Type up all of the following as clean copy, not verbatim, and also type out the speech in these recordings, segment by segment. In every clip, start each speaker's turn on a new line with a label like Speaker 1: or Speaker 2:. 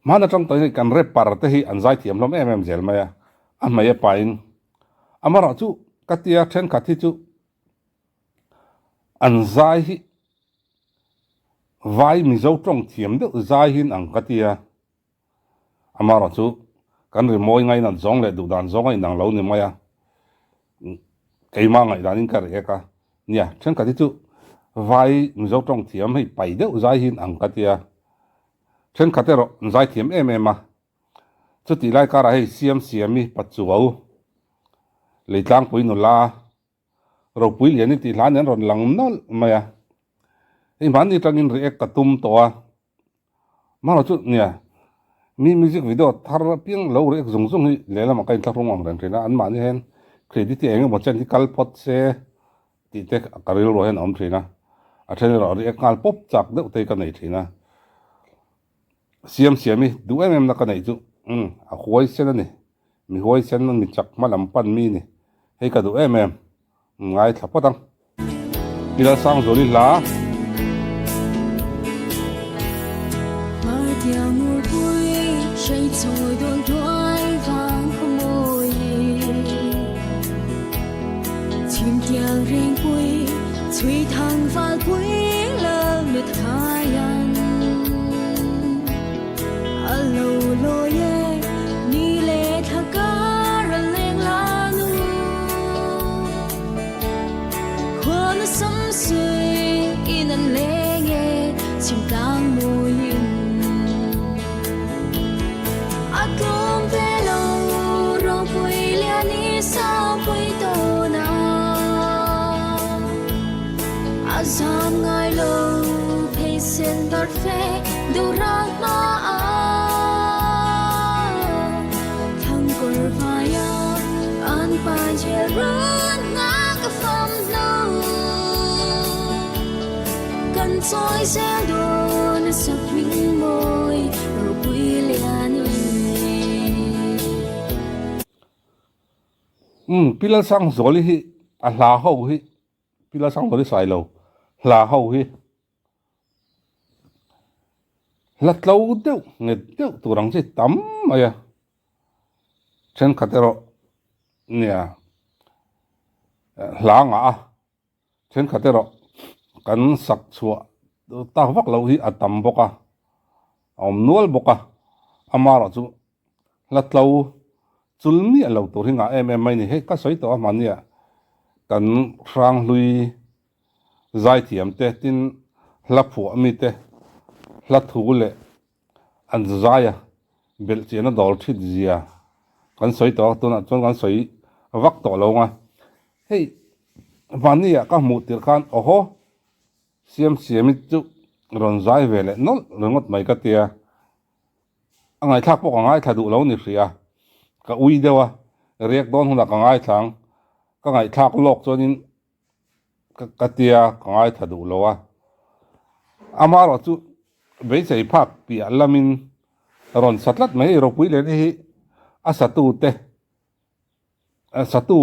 Speaker 1: mana trong tới kan rep par te hi an zai thiam lom em zel maya an mai pain amara chu katia then kathi chu an zai hi vai mi zo trong thiam de zai hin ang katia amara chu kan ri moi ngai nan zong le du dan zong ai nang lo ni maya keima ngai dan in kar eka nia then kathi chu vai mi zo trong thiam hi pai de zai hin ang katia then katero zai thiam em a chu ti lai kara hei siam mi pachuau leitlang pui no la ro pui lian ni ti hlan an ron lang nol maya ei man ni tangin re ek katum to a ma ro chu nia mi music video thar piang lo re zung zung hi lela ma kai thlak rong ang ran thina an ma ni hen credit ti eng mo chen ti kal pot se ti te karil ro hen om thina a then ro re ek kal pop chak de te ka nei thina siam mi du em na ka nei chu a khoi sen ani mi hoi sen mi chak ma lam pan mi ni hei ka du em ngai thapotang ila sang zoli la
Speaker 2: Azam ngai lo patient but fe du rang ma a thang kor vaya an pa che run nga ka fam no kan soi se do na sak ming moi ro pui liani
Speaker 1: pilal sang zoli hi a hla ho hi pilal sang zoli sai lo hla ho hi hlat lo deuh nge deuh turang chi tam aya then khatero nia hla nga a then khatero kan sak chua ta vak lo hi atam boka om nual boka amara chu hlat lo chulmi alo tur hinga em mai ni he ka soi to mania kan rang lui zai thiam te tin hla phu mi te hla thu le an zaya bel chena dol thit zia kan soi to tuna chon kan soi vak to lo nga hei mania ka mu tir khan oho siam chu ron zai vele nol rongot mai ka tia angai thak pok angai thadu lo ni ria ka ui dewa riek don huna ka ngai thang ka ngai thak lok chonin ka tia ka ngai thadu lowa amaro chu be sei phak pi alamin ron satlat mai ro pui le hi asatu te asatu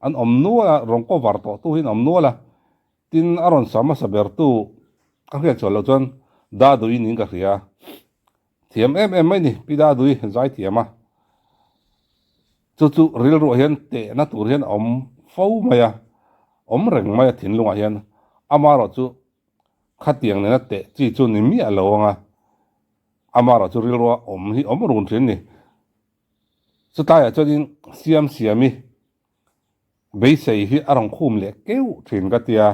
Speaker 1: an omnuwa rong ko var to tu hin omnuwa tin aron sama saber tu ka he cholo chon da du in ka ria thiam em mai ni pi da du zai thiama chu ril ro hian te na tur hian om fo maya om reng maya thin lunga hian amaro chu khatiang ne na te chi chu ni mi alo nga amaro chu ril ro om hi om run thin ni chu ta ya chodin siami be sei hi arong khum le keu thin ka tia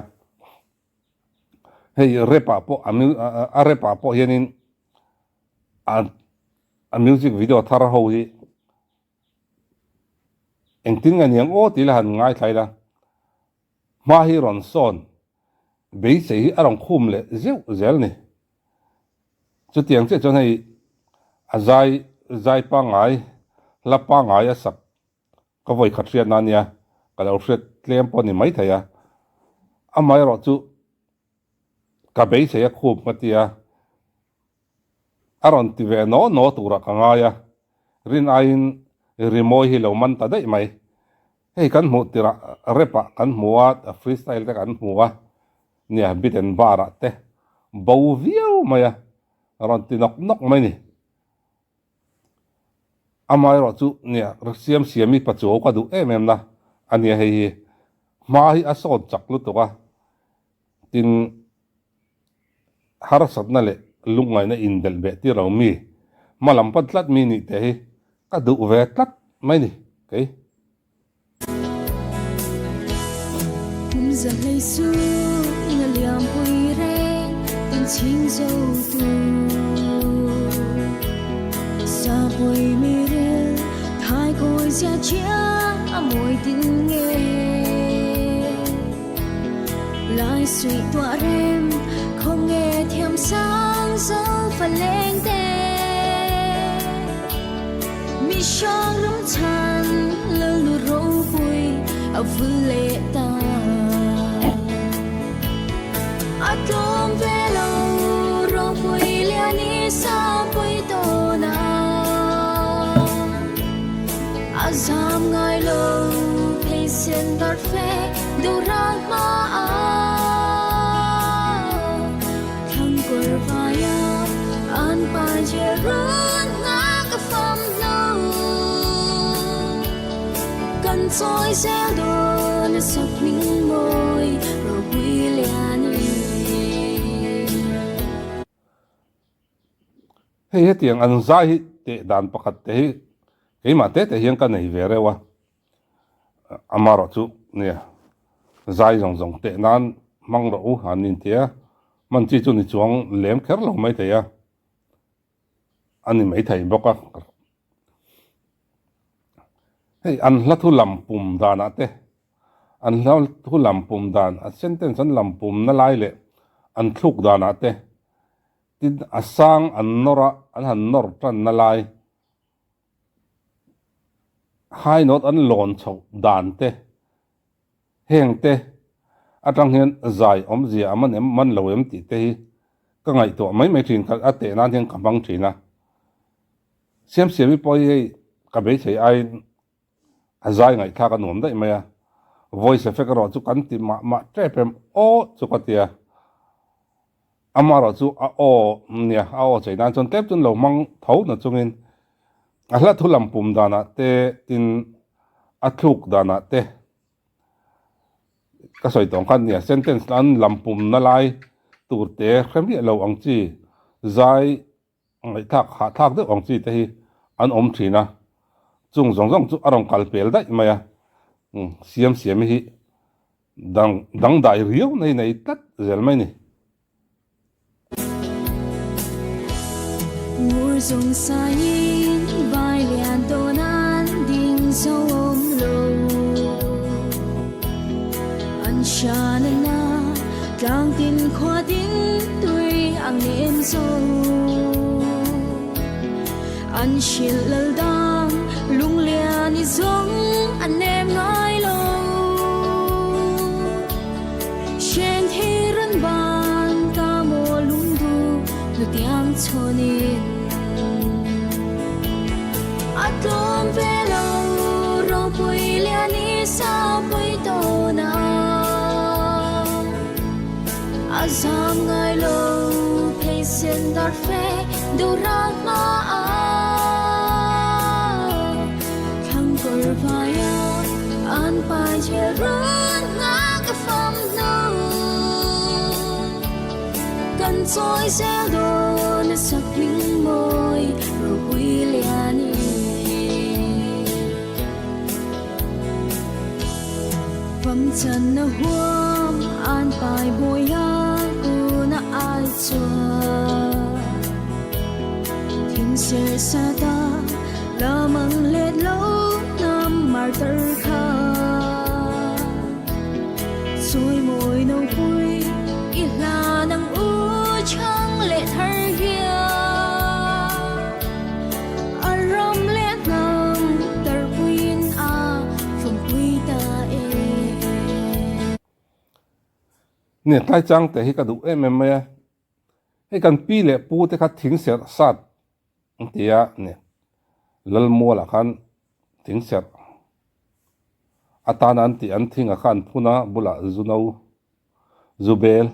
Speaker 1: hei repa po repa po hianin a music video thar ho hi engtin nga niang o ti la han ngai thlai la ma hi ron son be sei arong khum le zeu zel ni chu tiang che chon hei azai pa ngai la pa ngai a sak ka voi khatria na nia ka lo hret tlem po ni mai thaya amai ro chu ka be sei a khum ma tia aron ti ve no tura ka ngaya rin ain rimoi hi lo man ta dai mai hei kan mu tira repa kan muwa freestyle te kan muwa nia biten bara te bo viau maya ron ti nok mai ni amai ro chu nia siam siami pacho ka du em na ania hei hi ma hi asot chak lu to ka tin har sat na le lungai na indel be ti ro mi malam patlat mi ni te hi ka du ve tlat mai ni cái
Speaker 2: giờ lấy su ngờ liam bùi rê tình chính dâu tu xa bùi mi rê thái côi xa chia môi tình nghe lại suy tỏa rem không nghe thêm sáng dấu phần lên tê mi sang rung chan lơ lu rô bùi ở vui lệ ta atom velo ro bùi lia ni sa bùi tô na azam ngai lo pesen dar fe du rang ma a thang kur vaya an pa je run nga ka fam lo kan soi xe đô na sắc minh môi ro bùi lia ni
Speaker 1: hei he tiang an zai hi te dan pakat te hi keima te hiang ka nei ve rewa amaro chu nia zai zong zong te nan mang ro u han in tia man chi chu ni chuang lem kher lo mai te ya ani mai thai boka hei an hla thu lam pum dana te an hla thu lam pum dan a sentence an lam pum na lai le an thluk dana te tin asang an nora an han nor tan na lai hai not an lon chho dan te heng te atang hian zai om zia aman em man lo em ti te hi ka ngai to mai mai thin kal ate nan hian kamang thina siam siami poi ei ka be chei ai azai ngai tha ka nom dai maya voice effect ro chu kan ti ma trepem o chu ka tia amaro chu a o nia a o chei nan chon tep chun lo mang tho na chungin a hla thu lam pum dana te tin a thluk dana te ka soi tong khan nia sentence an lam pum na lai tur te khami lo ang chi zai ngai thak ha thak de ang chi te hi an om thina chung zong zong chu arong kal pel dai maya siam siam hi dang dai riu nei nei tat zel mai ni
Speaker 2: mùa rồng xa in vai liền tô nan đinh sâu ôm lâu anh cha na càng tin khoa tin tuổi ang niệm sâu anh xin lal dang lung liền đi giống anh em nói lâu trên thi rân ban ca mô lung du lu tiếng chonin atom velo ro bùi lia ni sa bùi tô na azam ngai lo pesen dar fe du rang ma a thang kur vaya an pa je run nga ka fam no kan soi xe đô na sắc minh môi ro bùi lia ni vắng chân na huam an pai bùi ya u na ai chua thiên ser sa ta la mang let lâu nam mar ter kha xuôi môi nâu bùi ít là nang u chang lệ thar hia aram let nam ter queen a from quy ta e
Speaker 1: nè tai chang te hi ka du em maya he kan pi le pu te kha thing ser sat tia nè lal mo la khan thing ser atan an ti an thinga khan phuna bula zuno zubel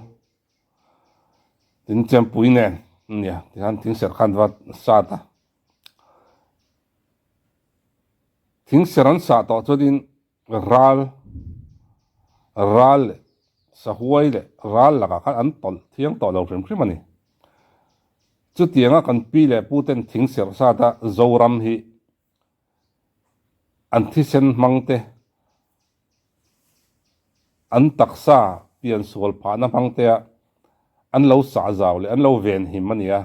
Speaker 1: tin chem pui nen nia ti han thing ser khan wat sata thing seran sa to cho din ral sa huai le ral la ka an tol thiang to lo rem khrim ani chu tianga kan pi le pu ten thing ser sa ta zoram hi an thi sen mangte an taksa pian sol pha na mangte an lo sa zaw le an lo ven him ania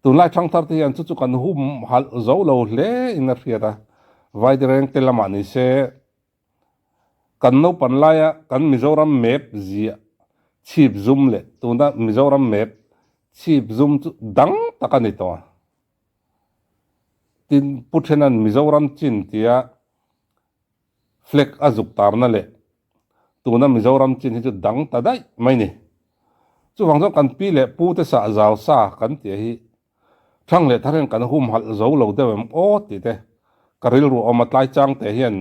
Speaker 1: tun lai thang thar te an chu kan hum hal zo lo le in a riata vai de reng te lama ni se kan no pan laia kan Mizoram map zia chip zoom le tuna Mizoram map chip zoom chu dang takani to tin puthenan Mizoram chin tia fleck azuk tarna le tuna Mizoram chin hi chu dang ta dai mai ni chu wangzo kan pi le pu te sa zaw sa kan ti hi thang le tharen kan hum hal zo lo de o ti te karil ru omatlai chang te hian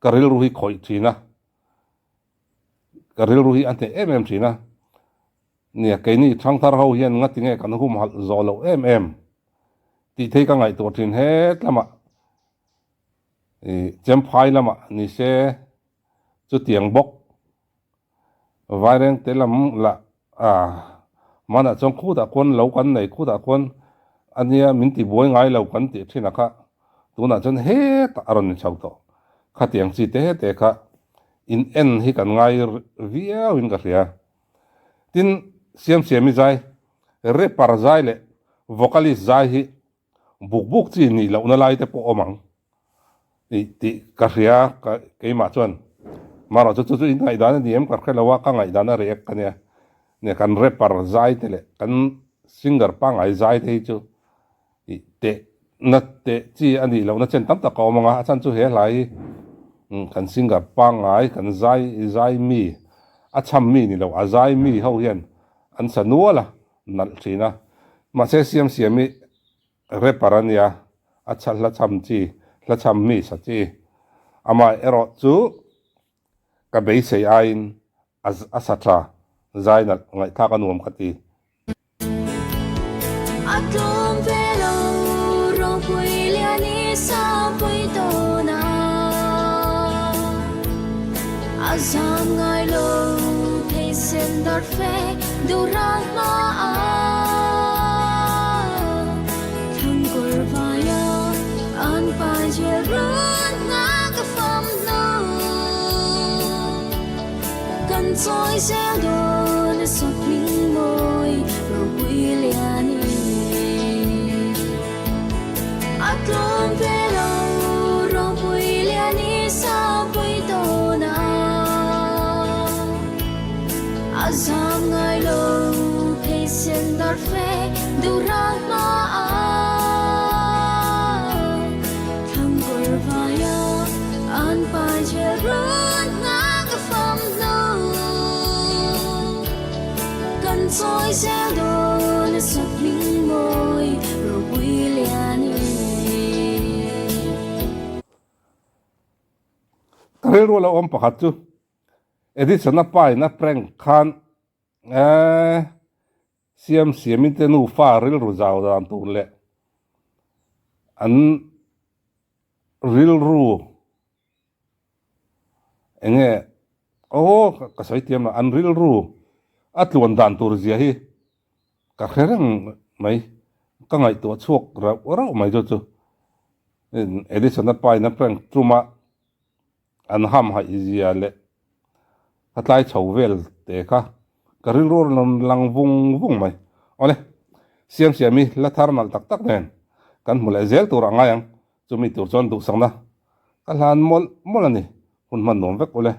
Speaker 1: karil ru hi khoi thina karil ru hi ante thina nia ke ni thang thar ho hian nga tinge kan hum hal zo lo ti thei ka ngai to thin he tlama chem phai lama ni se chu tiang bok vaireng te lam la mana chong khu da kon lo kan nei khu da kon ania min ti boi ngai lo kan ti thina kha tuna chon he ta aron chau to kha tiang chi te kha in en hi kan ngai viau in ka ria tin siam zai re par zai le vocalist zai hi buk chi ni lo na lai te po omang ti ka ria ka ke ma chon maro chu in ngai dan ni em ka khela wa ka ngai dan re ek kania ne kan re par zai te le kan singer pa ngai zai te chu te na te chi ani lo na chen tam ta ko manga chan chu he lai kan singer pa ngai kan zai mi a cham mi ni lo a zai mi ho hian an sanuala nal thina ma se siam mi re parania a chal la cham chi la cham mi sa chi ama ero chu ka be se ain as asatra zai na ngai tha ka nuam khati
Speaker 2: atom velo rong pui liani sa pui to na azam ngai lo thei sen dar fe du rang ma thang kor vaya an pa je run na ka fam no kan choi se do na so pling moi rong pui liani atom velo rong pui liani sa pui to na azam ngai lo thei sen dar fe du rang ma thang kor vaya an pa je run na ka fam no kan choi se do na so pling moi rong pui liani
Speaker 1: karil ru lo om pakhat chu edit sana pai na prank khan siam in te nu fa ril ru zaw dan tu le an ril ru enge ka sai tiam an ril ru atluan dan tur zia hi ka kherang mai ka ngai to chuak ra mai chu edit sana pai na prank truma an ham ha izia le atlai chau vel te kha karil ro lang vung mai ole siam mi la thar mal tak nen kan mula zel tur angayang chumi tur chon du sangna kalhan mol ani hun man nom vek ole